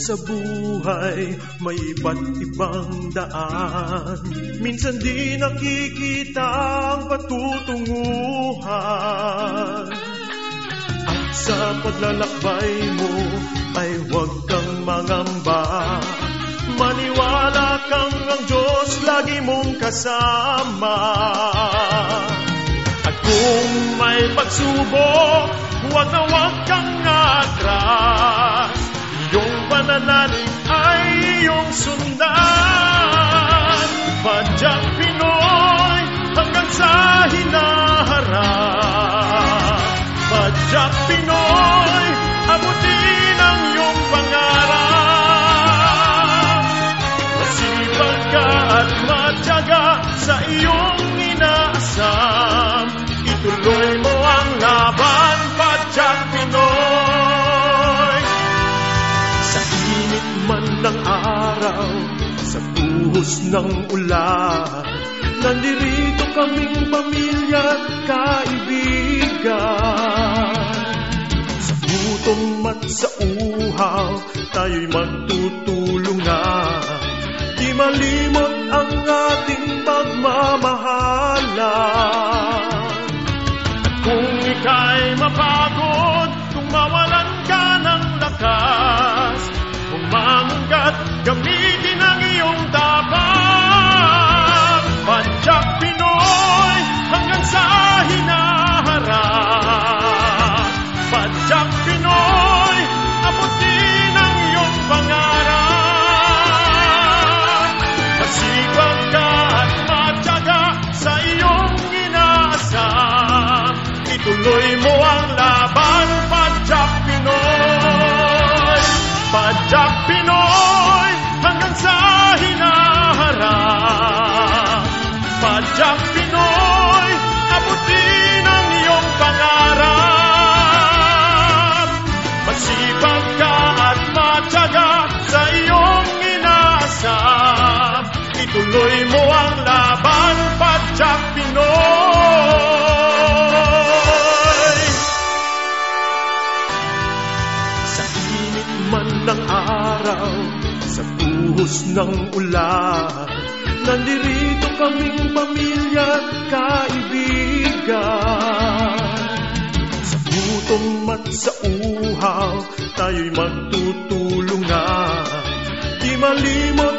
Sa buhay may iba't ibang daan, minsan di nakikita ang patutunguhan. At sa paglalakbay mo ay huwag kang mangamba, maniwala kang ang Diyos lagi mong kasama. At kung may pagsubok, huwag na huwag kang atras, iyong pananalig ay iyong sundan. Padyak Pinoy hanggang sa hinaharap, Padyak Pinoy, abutin ang iyong pangarap. Masipag ka at matyaga sa iyong inaasam, ituloy mo ang laban, Padyak Pinoy. Sa init man ng araw, sa buhos ng ulan, nandirito kaming pamilya at kaibigan. Sa gutom at sa uhaw, tayo'y magtutulungan. Di malimot ang ating pagmamahalan. At kung ika'y mapagod, kung mawalan ka ng lakas, umangat, gamitin ang iyong tapat. Padyak Pinoy hanggang sa hinaharap, Padyak Pinoy, abutin ang iyong pangarap. Masipag ka at matyaga sa iyong inaasam, ituloy mo ang laban, Padyak Pinoy. Padyak Pinoy hanggang sa hinaharap, Padyak Pinoy, abutin ang iyong pangarap. Masipag ka at matyaga sa iyong inaasam, ituloy mo ang laban, Padyak Pinoy. Sa init man ng araw, sa buhos ng ulan, nandirito kaming pamilya at kaibigan. Sa gutom at sa uhaw, tayo'y magtutulungan. Di malimot